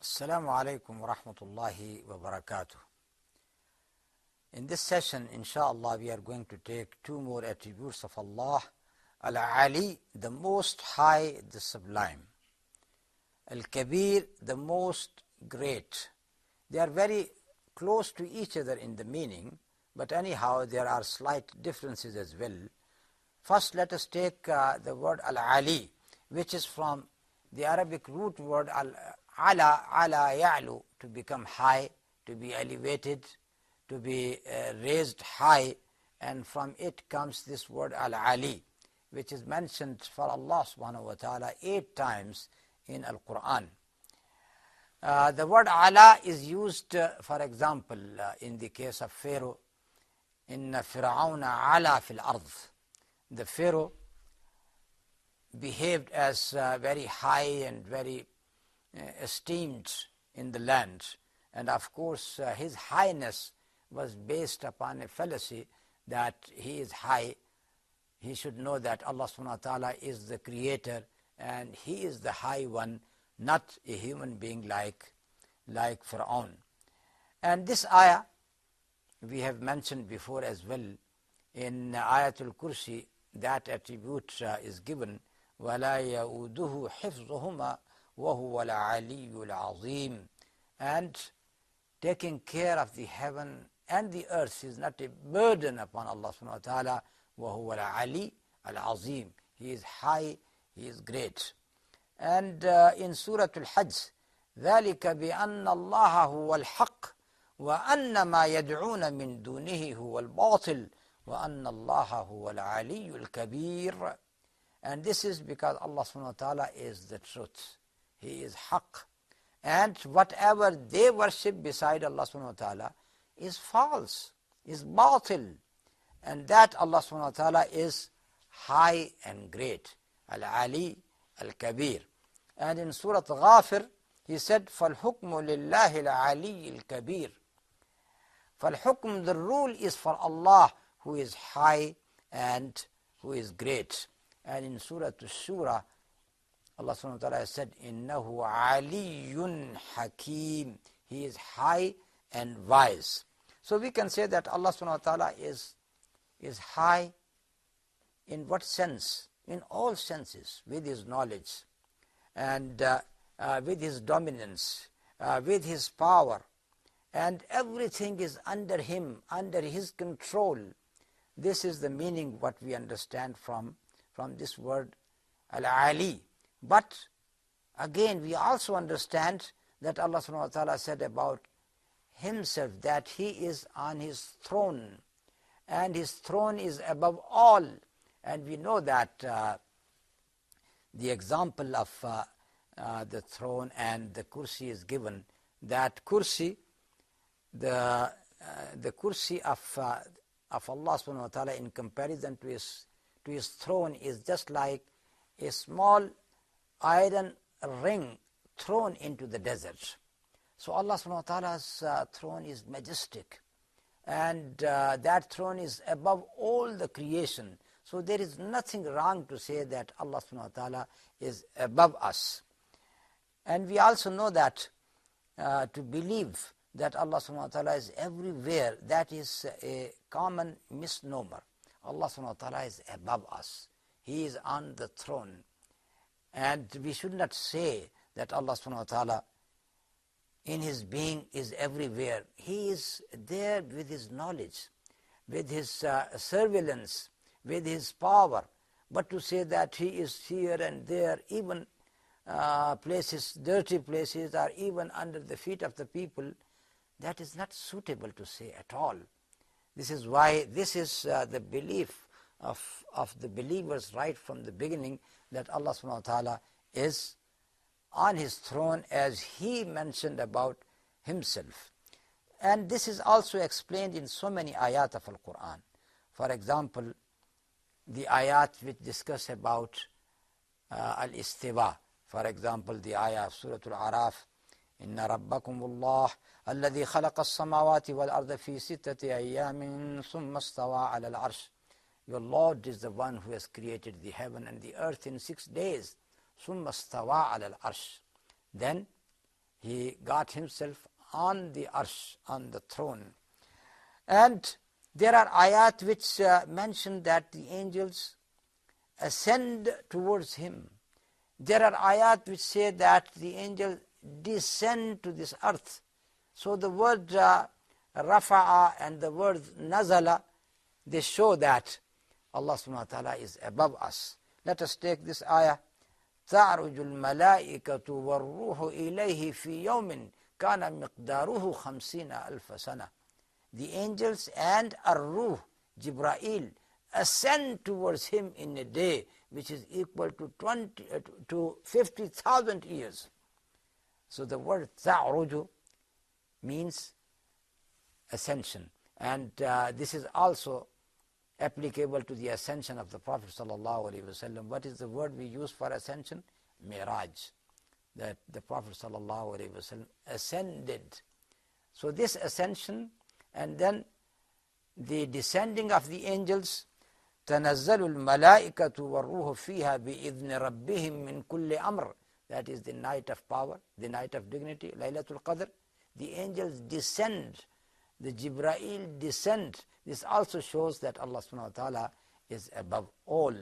Assalamu alaikum wa rahmatullahi wa barakatuh. In this session, inshallah, we are going to take two more attributes of Allah. Al-Ali, the most high, the sublime. Al-Kabir, the most great. They are very close to each other in the meaning, but anyhow there are slight differences as well. First, let us take the word Al-Ali, which is from the Arabic root word ala ya'lu, to become high, to be elevated, to be raised high, and from it comes this word Al-Ali, which is mentioned for Allah subhanahu wa ta'ala 8 times in Al-Quran. The word ala is used, for example, in the case of Pharaoh, in Fir'auna ala fil ard. The Pharaoh behaved as very high and very esteemed in the land, and of course his highness was based upon a fallacy that he is high. He should know that Allah subhanahu wa ta'ala is the creator and he is the high one, not a human being like Fir'aun. And this ayah we have mentioned before as well. In Ayatul Kursi, that attribute is given, وَلَا يَؤُودُهُ حِفْظُهُمَا وَهُوَ الْعَلِيُّ الْعَظِيمُ. And taking care of the heaven and the earth is not a burden upon Allah subhanahu wa ta'ala. وَهُوَ الْعَلِيُّ الْعَظِيمُ. He is high, he is great. And in Surah Al-Hajj, ذَلِكَ بِأَنَّ اللَّهَ هُوَ الْحَقِّ وَأَنَّ مَا يَدْعُونَ مِن دُونِهِ هُوَ الْبَاطِلُ وَأَنَّ اللَّهَ هُوَ الْعَلِيُّ الْكَبِيرُ. And this is because Allah subhanahu wa ta'ala is the truth. He is haqq. And whatever they worship beside Allah subhanahu wa ta'ala is false, is batil. And that Allah subhanahu wa ta'ala is high and great. Al-Ali, Al-Kabir. And in Surah Ghafir, he said, فَالْحُكْمُ لِلَّهِ الْعَلِيِّ الْكَبِيرِ. فَالْحُكْمُ, the rule is for Allah, who is high and who is great. And in Surah Ash-Shura, Allah subhanahu wa ta'ala said, إِنَّهُ عَلِيٌّ حَكِيمٌ. He is high and wise. So we can say that Allah subhanahu wa ta'ala is high in what sense? In all senses, with his knowledge and with his dominance, with his power, and everything is under him, under his control. This is the meaning what we understand from this word Al-Ali. But again, we also understand that Allah subhanahu wa ta'ala said about himself that he is on his throne, and his throne is above all. And we know that the example of the throne and the kursi is given, that kursi, the kursi of Allah subhanahu wa ta'ala in comparison to his throne is just like a small iron ring thrown into the desert. So Allah subhanahu wa ta'ala's throne is majestic, and that throne is above all the creation. So there is nothing wrong to say that Allah subhanahu wa ta'ala is above us. And we also know that to believe that Allah subhanahu wa ta'ala is everywhere, that is a common misnomer. Allah subhanahu wa ta'ala is above us. He is on the throne. And we should not say that Allah subhanahu wa ta'ala in his being is everywhere. He is there with his knowledge, with his surveillance, with his power. But to say that he is here and there, even places, dirty places, or even under the feet of the people, that is not suitable to say at all. This is why this is the belief of the believers right from the beginning, that Allah subhanahu wa ta'ala is on his throne as he mentioned about himself. And this is also explained in so many ayat of Al-Quran. For example, the ayat which discuss about Al-Istiwa. For example, the ayah of Surah Al-Araf, إِنَّ رَبَّكُمُ اللَّهُ الَّذِي خَلَقَ السَّمَاوَاتِ وَالْأَرْضَ فِي سِتَّةِ أَيَّامٍ ثُمَّ اسْتَوَى عَلَى الْعَرْشِ. Your Lord is the one who has created the heaven and the earth in 6 days. ثُمَّ اسْتَوَى عَلَى الْعَرْشِ. Then He got himself on the arsh, on the throne. And there are ayat which mention that the angels ascend towards him. There are ayat which say that the angels descend to this earth. So the word rafa'a and the word nazala, they show that Allah subhanahu wa ta'ala is above us. Let us take this ayah. تَعْرُجُ الْمَلَائِكَةُ وَالرُّوحُ إِلَيْهِ فِي يَوْمٍ كَانَ مِقْدَارُهُ 50,000 سَنَةً. The angels and Ar-Ruh, Jibra'il, ascend towards him in a day which is equal to 50,000 years. So the word ta'ruju means ascension, and this is also applicable to the ascension of the Prophet sallallahu alaihi wasallam. What is the word we use for ascension? Miraj. That the Prophet sallallahu alaihi wasallam ascended. So this ascension and then the descending of the angels, تنزل الملائكة والروح فيها بإذن ربهم من كل أمر. That is the night of power, the night of dignity, Laylatul Qadr. The angels descend, the Jibra'il descend. This also shows that Allah subhanahu wa ta'ala is above all.